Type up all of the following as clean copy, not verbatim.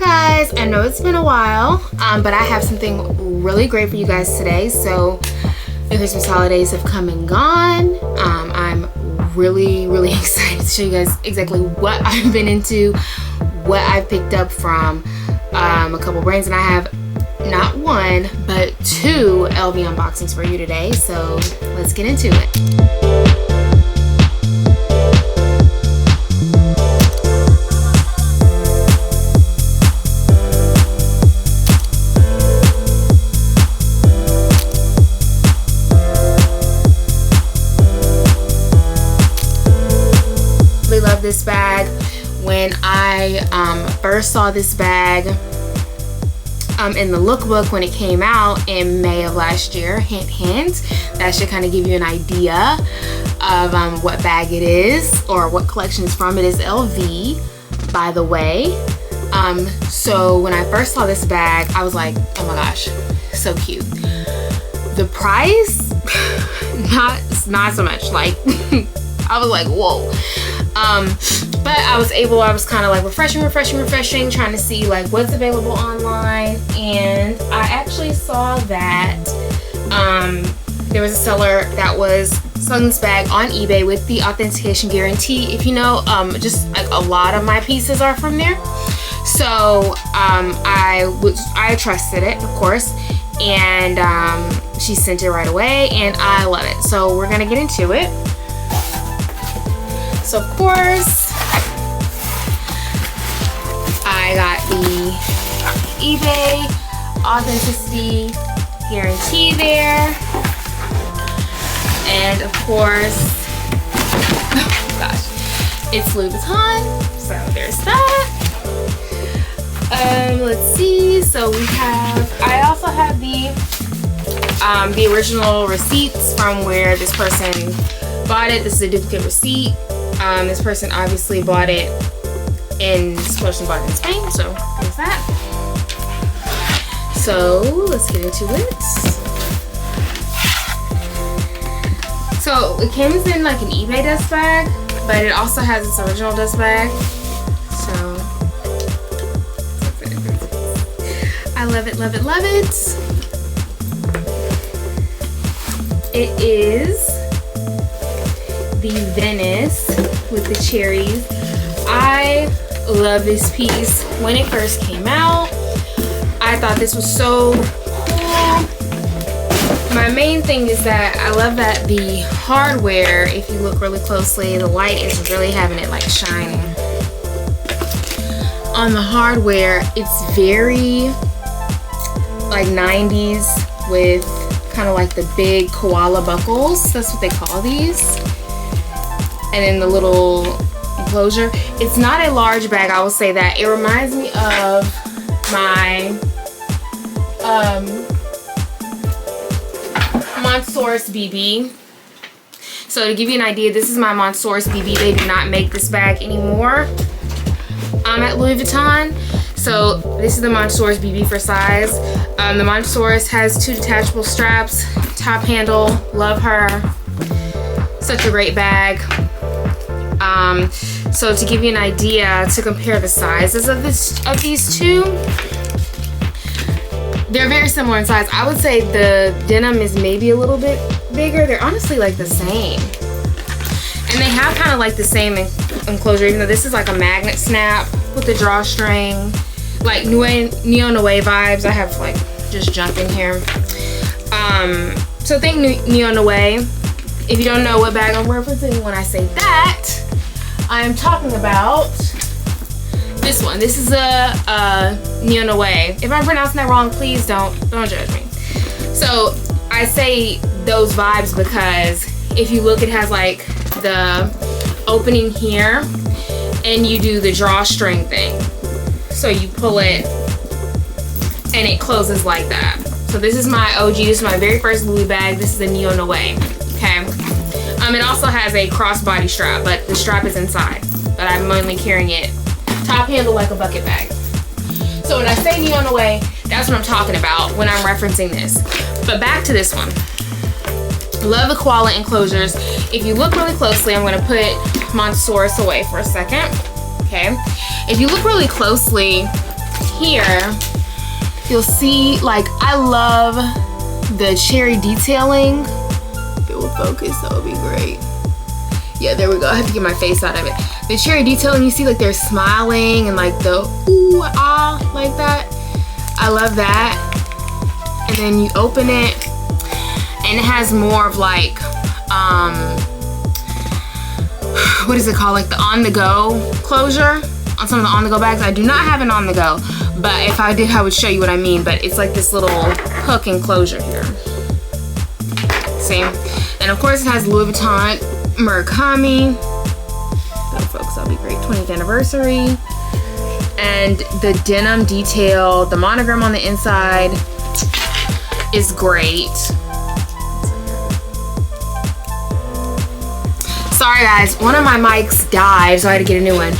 Hi guys, I know it's been a while, but I have something really great for you guys today. So the Christmas holidays have come and gone. I'm really excited to show you guys exactly what I've been into, what I've picked up from a couple brands, and I have not one but two LV unboxings for you today. So let's get into it. Love this bag. When I first saw this bag in the lookbook when it came out in May of last year, hint, that should kind of give you an idea of what bag it is or what collection it's from. It is LV, by the way. So when I first saw this bag, I was like, oh my gosh, so cute. The price, not so much. Like I was like, whoa. But I was kind of like refreshing, trying to see like what's available online, and I actually saw that there was a seller that was selling this bag on eBay with the authentication guarantee. If you know, just like a lot of my pieces are from there, so I trusted it, of course, and she sent it right away, and I love it. So we're gonna get into it. So of course, I got the eBay authenticity guarantee there. And of course, oh gosh, it's Louis Vuitton, so there's that. Let's see, so we have, I also have the original receipts from where this person bought it. This is a duplicate receipt. This person obviously bought it in Spain, so there's that. So let's get into it. So it comes in like an eBay dust bag, but it also has its original dust bag. So I love it. It is the Venice with the cherries. I love this piece. When it first came out, I thought this was so cool. My main thing is that I love that the hardware, if you look really closely, the light is really having it like shining on the hardware. It's very like 90s with kind of like the big koala buckles. That's what they call these. And then the little enclosure. It's not a large bag, I will say that. It reminds me of my Montsource BB. So to give you an idea, this is my Montsource BB. They do not make this bag anymore at Louis Vuitton. So this is the Montsource BB for size. The Montsource has two detachable straps, top handle, love her. Such a great bag. So to give you an idea, to compare the sizes of these two, they're very similar in size. I would say the denim is maybe a little bit bigger. They're honestly like the same, and they have kind of like the same enclosure, even though this is like a magnet snap with the drawstring, like Neo Noe vibes. I have like just junk in here. So think Neo Noe. If you don't know what bag I'm referencing when I say that, I am talking about this one. This is a Neo Noe. If I'm pronouncing that wrong, please don't judge me. So I say those vibes because if you look, it has like the opening here, and you do the drawstring thing. So you pull it, and it closes like that. So this is my OG. This is my very first Louis bag. This is a Neo Noe. Okay. It also has a crossbody strap, but the strap is inside. But I'm mainly carrying it top handle like a bucket bag. So when I say Neo Noe, that's what I'm talking about when I'm referencing this. But back to this one. Love the koala enclosures. If you look really closely, I'm gonna put Montsource away for a second. Okay. If you look really closely, here, you'll see, like, I love the cherry detailing. If it will focus, that would be great. Yeah, there we go. I have to get my face out of it. The cherry detailing, you see, like, they're smiling and, like, the ooh, ah, like that. I love that. And then you open it, and it has more of, like, what is it called? Like the on-the-go closure on some of the on-the-go bags. I do not have an on-the-go, but if I did, I would show you what I mean. But it's like this little hook enclosure here. See? And of course, it has Louis Vuitton Murakami. That'll focus, that'll be great. 20th anniversary. And the denim detail, the monogram on the inside is great. Sorry guys, one of my mics died, so I had to get a new one.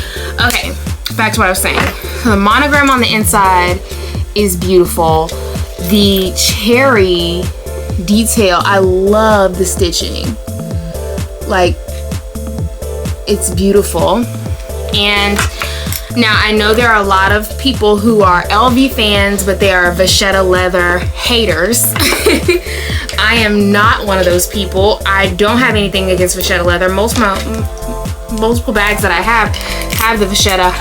Okay, back to what I was saying. The monogram on the inside is beautiful. The cherry detail, I love the stitching. Like, it's beautiful. And now I know there are a lot of people who are LV fans, but they are Vachetta leather haters. I am not one of those people. I don't have anything against Vachetta leather. Multiple bags that I have the Vachetta.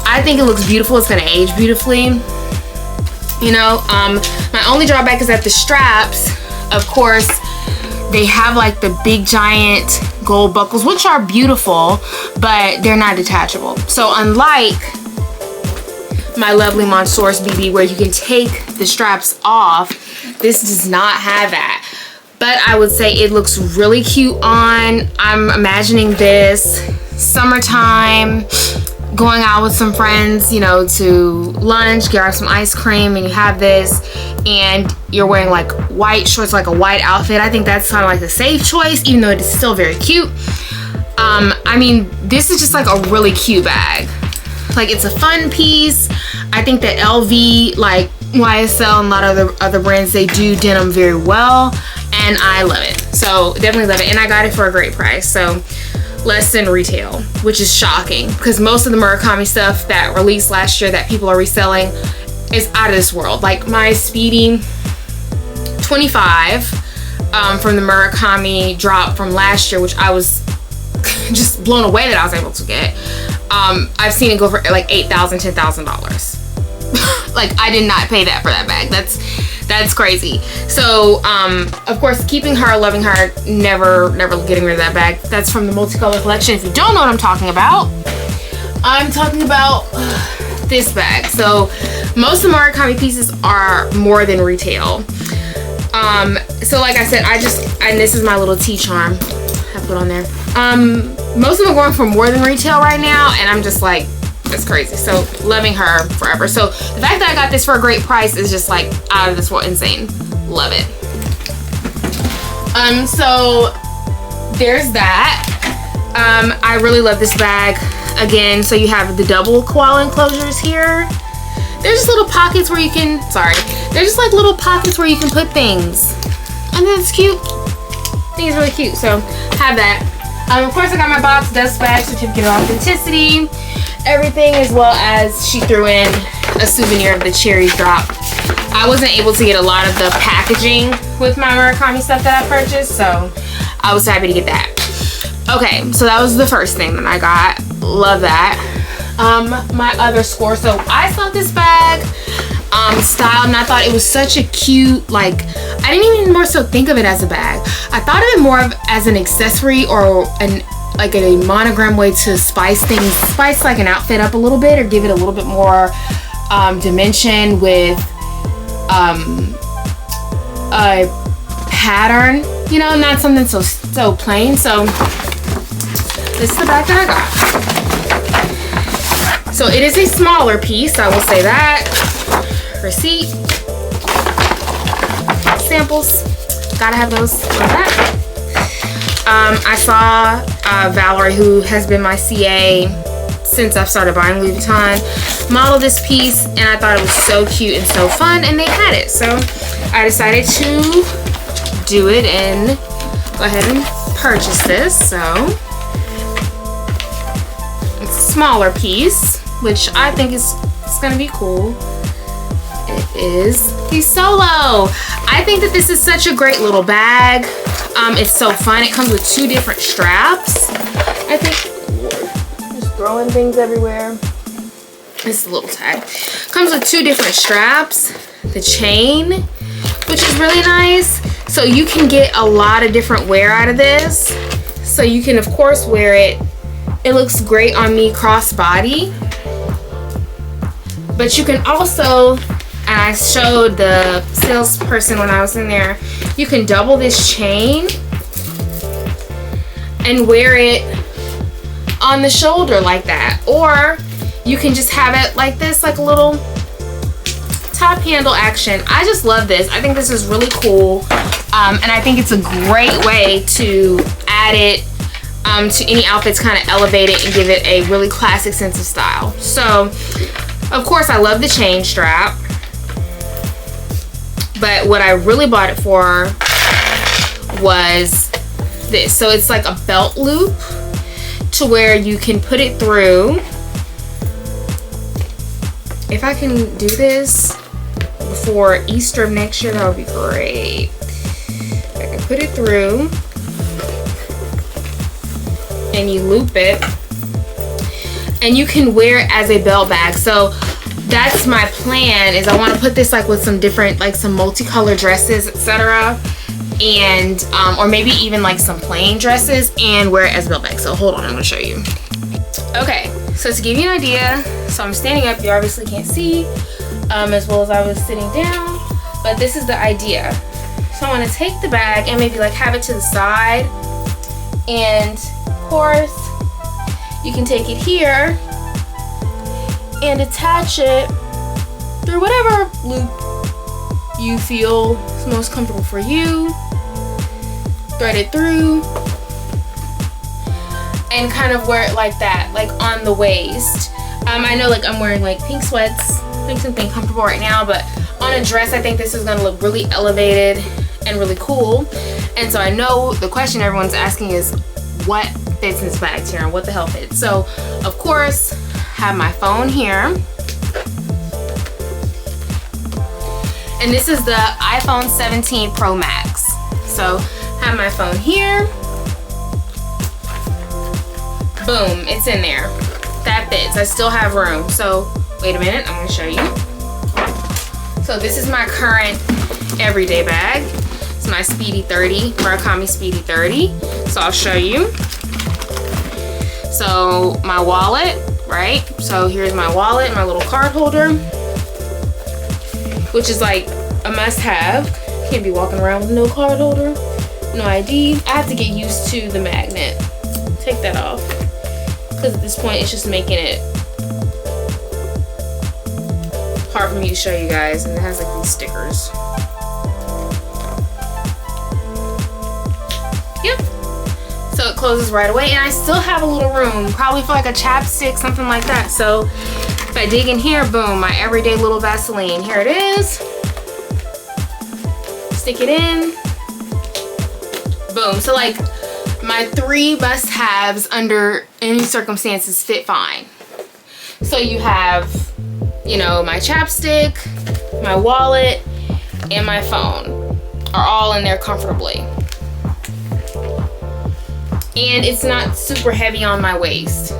I think it looks beautiful. It's gonna age beautifully. You know, my only drawback is that the straps, of course, they have like the big giant gold buckles, which are beautiful, but they're not detachable. So unlike my lovely Monsource BB, where you can take the straps off, this does not have that. But I would say it looks really cute on. I'm imagining this summertime, going out with some friends, you know, to lunch, grab some ice cream, and you have this, and you're wearing like white shorts, like a white outfit. I think that's kind of like the safe choice, even though it is still very cute. I mean, this is just like a really cute bag. Like, it's a fun piece. I think that LV, like YSL and a lot of other brands, they do denim very well, and I love it. So definitely love it, and I got it for a great price. So less than retail, which is shocking because most of the Murakami stuff that released last year that people are reselling is out of this world. Like my Speedy 25 from the Murakami drop from last year, which I was just blown away that I was able to get. I've seen it go for like $8,000, $10,000. Like, I did not pay that for that bag. That's crazy. So of course, keeping her, loving her, never getting rid of that bag. That's from the multicolor collection. If you don't know what I'm talking about, I'm talking about this bag. So most of the Murakami pieces are more than retail. So like I said, and this is my little tea charm I put on there. Most of them are going for more than retail right now, and I'm just like, that's crazy. So loving her forever. So the fact that I got this for a great price is just like out of this world insane. Love it. So there's that. I really love this bag. Again, so you have the double koala enclosures here. There's just little pockets where you can, there's just like little pockets where you can put things. And that's cute. I think it's really cute. So have that. Of course, I got my box dust bag, certificate of authenticity, everything, as well as she threw in a souvenir of the cherry drop. I wasn't able to get a lot of the packaging with my Murakami stuff that I purchased, so I was happy to get that. Okay, so that was the first thing that I got. Love that. My other score. So I saw this bag styled, and I thought it was such a cute, like, I didn't even more so think of it as a bag. I thought of it more of as an accessory or like a monogram way to spice like an outfit up a little bit, or give it a little bit more dimension with a pattern, you know, not something so plain. So this is the bag that I got. So it is a smaller piece, I will say that. Receipt, samples, gotta have those. Like that. I saw Valerie, who has been my CA since I've started buying Louis Vuitton, model this piece, and I thought it was so cute and so fun, and they had it. So I decided to do it and go ahead and purchase this. So it's a smaller piece, which I think is gonna be cool. it is the Solo. I think that this is such a great little bag. It's so fun. It comes with 2 different straps. I think, just throwing things everywhere. This is a little tag. Comes with 2 different straps. The chain, which is really nice. So you can get a lot of different wear out of this. So you can, of course, wear it. It looks great on me crossbody. But you can also, and I showed the salesperson when I was in there, you can double this chain and wear it on the shoulder like that. Or you can just have it like this, like a little top handle action. I just love this. I think this is really cool. And I think it's a great way to add it to any outfits, kind of elevate it and give it a really classic sense of style. So, of course, I love the chain strap. But what I really bought it for was this. So it's like a belt loop to where you can put it through. If I can do this before Easter of next year, that would be great. I can put it through and you loop it and you can wear it as a belt bag. So that's my plan, is I want to put this like with some different, like some multicolored dresses, etc. And or maybe even like some plain dresses and wear it as a belt bag. So hold on, I'm going to show you. Okay, so to give you an idea, so I'm standing up, you obviously can't see, as well as I was sitting down, but this is the idea. So I want to take the bag and maybe like have it to the side, and of course you can take it here and attach it through whatever loop you feel is most comfortable for you. Thread it through and kind of wear it like that, like on the waist. I know like I'm wearing like pink sweats, doing something comfortable right now, but on a dress I think this is gonna look really elevated and really cool. And so I know the question everyone's asking is, what fits in this bag, Taryn? What the hell fits? So of course, have my phone here. And this is the iPhone 17 Pro Max. So have my phone here. Boom, it's in there. That fits. I still have room. So wait a minute, I'm gonna show you. So this is my current everyday bag. It's my Speedy 30, Murakami Speedy 30. So I'll show you. So my wallet, right? So here's my wallet, my little card holder, which is like a must-have. Can't be walking around with no card holder, no ID. I have to get used to the magnet. Take that off, because at this point it's just making it hard for me to show you guys, and it has like these stickers. Yep. So it closes right away, and I still have a little room, probably for like a chapstick, something like that. So if I dig in here, boom, my everyday little Vaseline. Here it is. Stick it in. Boom. So like my 3 must-haves under any circumstances fit fine. So you have, you know, my chapstick, my wallet, and my phone are all in there comfortably. And it's not super heavy on my waist.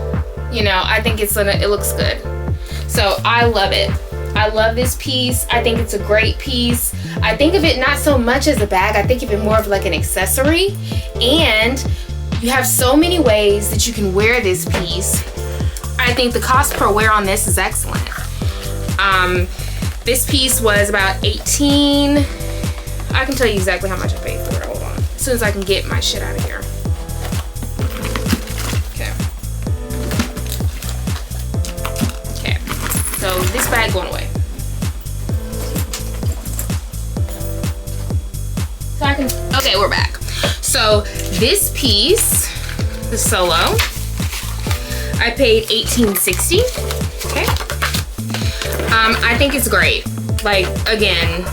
You know, I think it looks good. So I love it. I love this piece. I think it's a great piece. I think of it not so much as a bag. I think of it more of like an accessory. And you have so many ways that you can wear this piece. I think the cost per wear on this is excellent. This piece was about $18. I can tell you exactly how much I paid for it. Hold on. As soon as I can get my shit out of here. So this bag going away. So I can, okay, we're back. So this piece, the Solo, I paid $18.60. Okay. I think it's great. Like, again,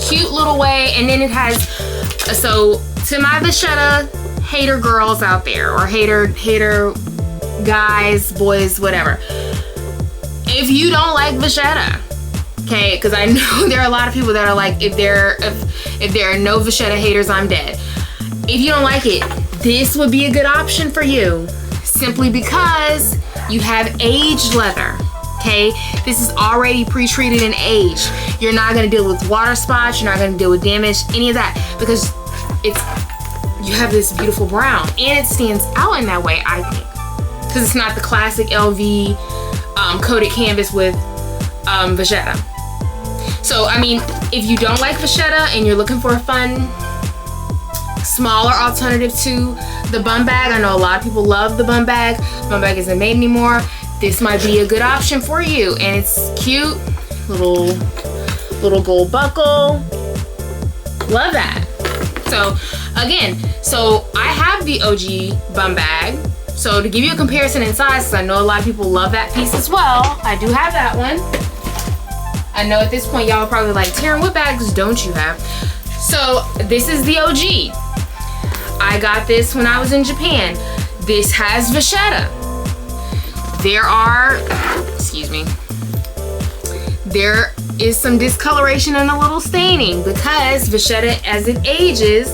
cute little way. And then it has, so to my Vachetta hater girls out there, or hater guys, boys, whatever. If you don't like Vachetta, Okay, because I know there are a lot of people that are like, if there are no vachetta haters, I'm dead. If you don't like it, this would be a good option for you, simply because you have aged leather. Okay, this is already pre-treated and aged. You're not going to deal with water spots. You're not going to deal with damage, any of that, because you have this beautiful brown, and it stands out in that way, I think, because it's not the classic LV coated canvas with vachetta. So I mean, if you don't like vachetta and you're looking for a fun, smaller alternative to the bum bag, I know a lot of people love the bum bag. Bum bag isn't made anymore. This might be a good option for you, and it's cute, little gold buckle. Love that. So again, I have the OG bum bag. So to give you a comparison in size, because I know a lot of people love that piece as well, I do have that one. I know at this point y'all are probably like, Taryn, what bags don't you have? So this is the OG. I got this when I was in Japan. This has vachetta. There is some discoloration and a little staining because vachetta, as it ages,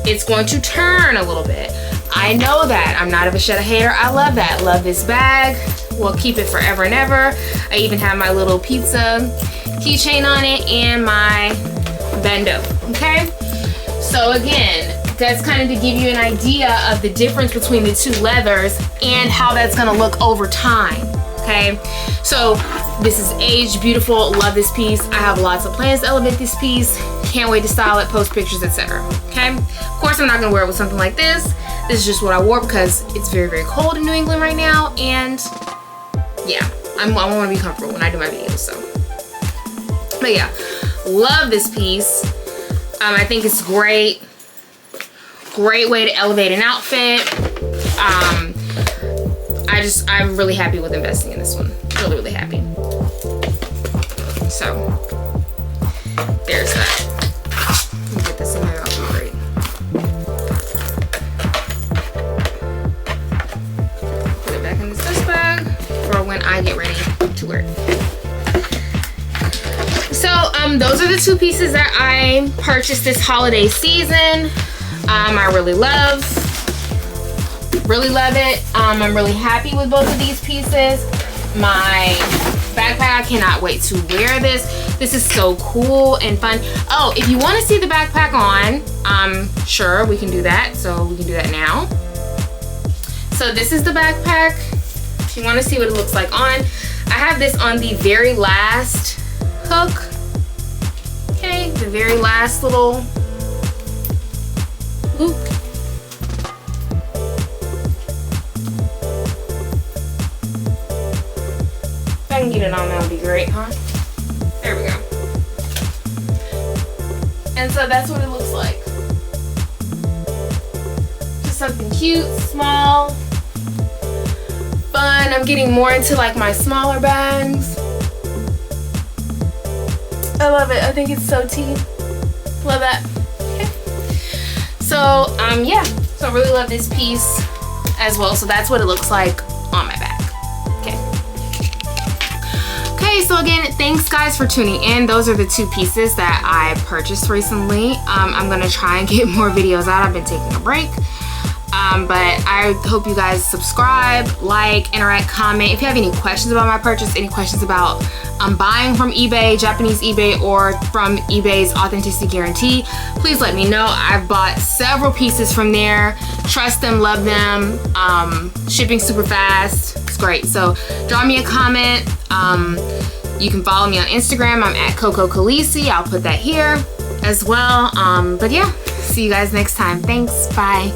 it's going to turn a little bit. I know that. I'm not a vachetta hater. I love that. Love this bag. We'll keep it forever and ever. I even have my little pizza keychain on it and my bando. Okay? So again, that's kind of to give you an idea of the difference between the two leathers and how that's gonna look over time, okay? So this is aged, beautiful, love this piece. I have lots of plans to elevate this piece. Can't wait to style it, post pictures, etc. Okay? Of course, I'm not gonna wear it with something like this. This is just what I wore because it's very, very cold in New England right now, and yeah, I wanna be comfortable when I do my videos, so. But yeah, love this piece. I think it's great. Great way to elevate an outfit. I'm really happy with investing in this one. Really, really happy. So, there's that. Let me get this in there, that'll be great. Put it back in this dust bag for when I get ready to wear it. So, those are the two pieces that I purchased this holiday season. I really love it. I'm really happy with both of these pieces. My backpack, I cannot wait to wear this. This is so cool and fun. Oh, if you want to see the backpack on, sure, we can do that. So we can do that now. So this is the backpack. If you want to see what it looks like on, I have this on the very last hook. Okay, the very last little loop. If I can get it on, that would be great, huh? There we go. And so that's what it looks like. Just something cute, small, fun. I'm getting more into like my smaller bags. I love it. I think it's so tea. Love that. So, yeah. So I really love this piece as well. So that's what it looks like on my back. Okay. Okay, so again, thanks guys for tuning in. Those are the two pieces that I purchased recently. I'm gonna try and get more videos out. I've been taking a break. But I hope you guys subscribe, like, interact, comment. If you have any questions about my purchase, any questions about buying from eBay, Japanese eBay, or from eBay's authenticity guarantee, please let me know. I've bought several pieces from there. Trust them, love them. Shipping super fast. It's great. So draw me a comment. You can follow me on Instagram. I'm at Coco Khaleesi. I'll put that here as well. But yeah, see you guys next time. Thanks. Bye.